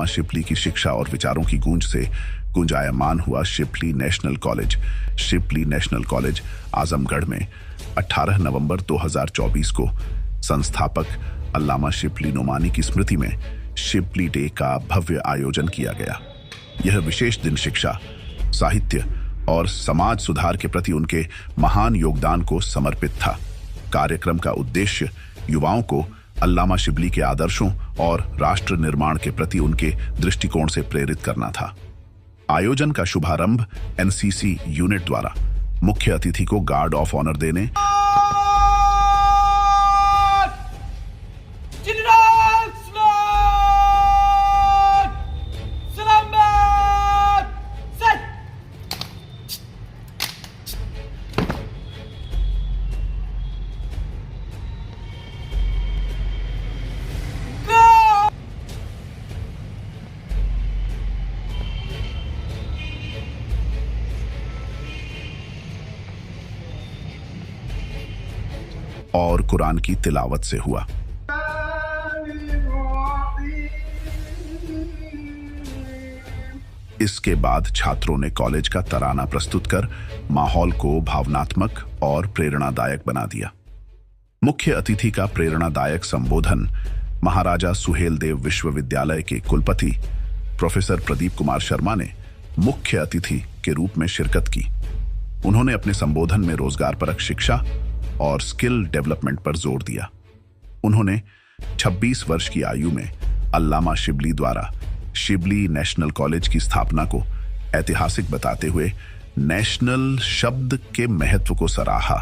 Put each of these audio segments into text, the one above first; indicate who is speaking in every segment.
Speaker 1: शिबली की शिक्षा और विचारों की गूंज से गुंजायमान हुआ Shibli national college. Shibli national college Azamgarh में 18 नवंबर 2024 को संस्थापक अल्लामा शिबली नोमानी की स्मृति में शिबली डे का भव्य आयोजन किया गया। यह विशेष दिन शिक्षा, साहित्य और समाज सुधार के प्रति उनके महान योगदान को समर्पित था। कार्यक्रम का उद्देश्य युवाओं को अल्लामा शिबली के आदर्शों और राष्ट्र निर्माण के प्रति उनके दृष्टिकोण से प्रेरित करना था। आयोजन का शुभारंभ एनसीसी यूनिट द्वारा मुख्य अतिथि को गार्ड ऑफ ऑनर देने और कुरान की तिलावत से हुआ। इसके बाद छात्रों ने कॉलेज का तराना प्रस्तुत कर माहौल को भावनात्मक और प्रेरणादायक बना दिया। मुख्य अतिथि का प्रेरणादायक संबोधन महाराजा सुहेलदेव विश्वविद्यालय के कुलपति प्रोफेसर प्रदीप कुमार शर्मा ने मुख्य अतिथि के रूप में शिरकत की। उन्होंने अपने संबोधन में रोजगारपरक शिक्षा और स्किल डेवलपमेंट पर जोर दिया। उन्होंने 26 वर्ष की आयु में अल्लामा शिबली द्वारा शिबली नेशनल कॉलेज की स्थापना को ऐतिहासिक बताते हुए नेशनल शब्द के महत्व को सराहा।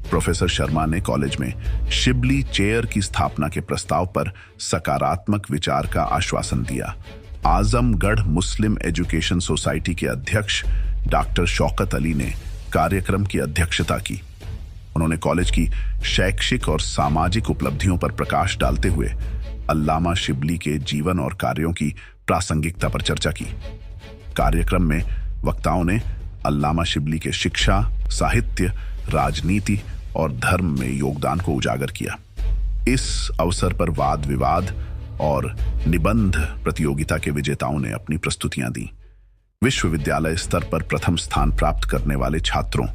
Speaker 1: प्रोफेसर शर्मा ने कॉलेज में शिबली चेयर की स्थापना के प्रस्ताव पर सकारात्मक विचार का आश्वासन दिया। आजमगढ़ मुस्लिम एजुकेशन सोसाइटी के अध्यक्ष डॉक्टर शौकत अली ने कार्यक्रम की अध्यक्षता की। उन्होंने कॉलेज की शैक्षिक और सामाजिक उपलब्धियों पर प्रकाश डालते हुए अल्लामा शिबली के जीवन और कार्यों की प्रासंगिकता पर चर्चा की। कार्यक्रम में वक्ताओं ने अल्लामा शिबली के शिक्षा, साहित्य, राजनीति और धर्म में योगदान को उजागर किया। इस अवसर पर वाद विवाद और निबंध प्रतियोगिता के विजेताओं ने अपनी प्रस्तुतियां दी। विश्वविद्यालय स्तर पर प्रथम स्थान प्राप्त करने वाले छात्रों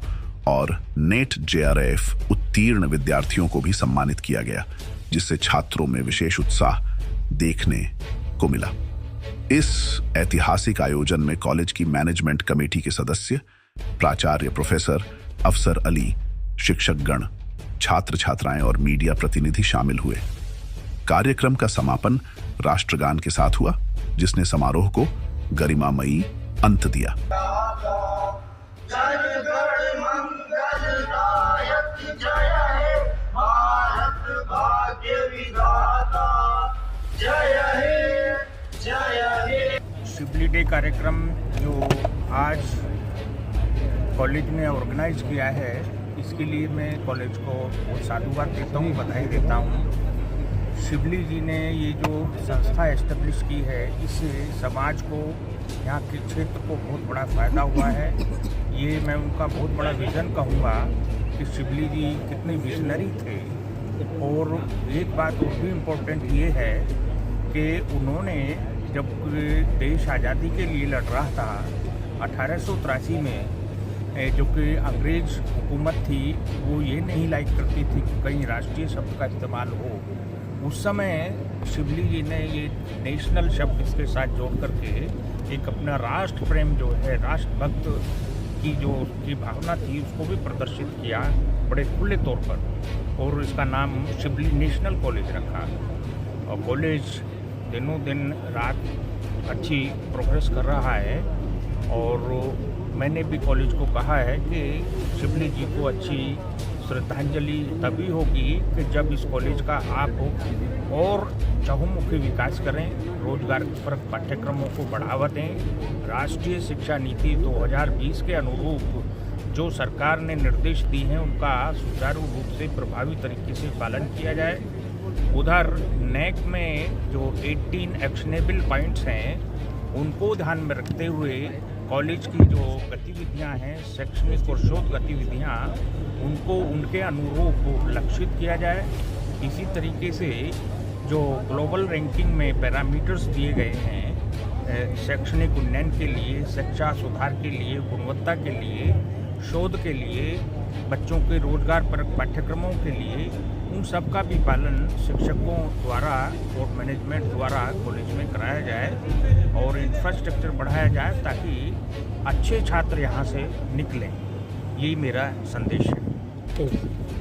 Speaker 1: और नेट जेआरएफ उत्तीर्ण विद्यार्थियों को भी सम्मानित किया गया, जिससे छात्रों में विशेष उत्साह देखने को मिला। इस ऐतिहासिक आयोजन में कॉलेज की मैनेजमेंट कमेटी के सदस्य, प्राचार्य प्रोफेसर अफसर अली, शिक्षकगण, छात्र छात्राएं और मीडिया प्रतिनिधि शामिल हुए। कार्यक्रम का समापन राष्ट्रगान के साथ हुआ, जिसने समारोह को गरिमामयी अंत दिया।
Speaker 2: शिबली डे कार्यक्रम जो आज कॉलेज ने ऑर्गेनाइज किया है, इसके लिए मैं कॉलेज को बहुत साधुवाद देता हूँ, बधाई देता हूँ। शिबली जी ने ये जो संस्था एस्टेब्लिश की है, इससे समाज को, यहाँ के क्षेत्र को बहुत बड़ा फ़ायदा हुआ है। ये मैं उनका बहुत बड़ा विज़न कहूँगा कि शिबली जी कितने विजनरी थे। और एक बात और भी इम्पोर्टेंट ये है कि उन्होंने जब देश आज़ादी के लिए लड़ रहा था 1883 में, जो कि अंग्रेज हुकूमत थी, वो ये नहीं लाइक करती थी कि कहीं राष्ट्रीय शब्द का इस्तेमाल हो। उस समय शिबली जी ने ये नेशनल शब्द इसके साथ जोड़ करके एक अपना राष्ट्र प्रेम जो है, राष्ट्रभक्त की जो उसकी भावना थी, उसको भी प्रदर्शित किया बड़े खुले तौर पर। और इसका नाम शिबली नेशनल कॉलेज रखा। और कॉलेज दिनों दिन रात अच्छी प्रोग्रेस कर रहा है। और मैंने भी कॉलेज को कहा है कि शिबली जी को अच्छी श्रद्धांजलि तभी होगी कि जब इस कॉलेज का आप और चहुमुखी विकास करें, रोजगार परक पाठ्यक्रमों को बढ़ावा दें, राष्ट्रीय शिक्षा नीति 2020 के अनुरूप जो सरकार ने निर्देश दिए हैं उनका सुचारू रूप से प्रभावी तरीके से पालन किया जाए। उधर नेक में जो 18 एक्शनेबल पॉइंट्स हैं उनको ध्यान में रखते हुए कॉलेज की जो गतिविधियां हैं, शैक्षणिक और शोध गतिविधियां, उनको उनके अनुरूप लक्षित किया जाए। इसी तरीके से जो ग्लोबल रैंकिंग में पैरामीटर्स दिए गए हैं शैक्षणिक उन्नयन के लिए, शिक्षा सुधार के लिए, गुणवत्ता के लिए, शोध के लिए, बच्चों के रोजगार परक पाठ्यक्रमों के लिए, उन सब का भी पालन शिक्षकों द्वारा और मैनेजमेंट द्वारा कॉलेज में कराया जाए और इंफ्रास्ट्रक्चर बढ़ाया जाए ताकि अच्छे छात्र यहाँ से निकलें। यही मेरा संदेश है।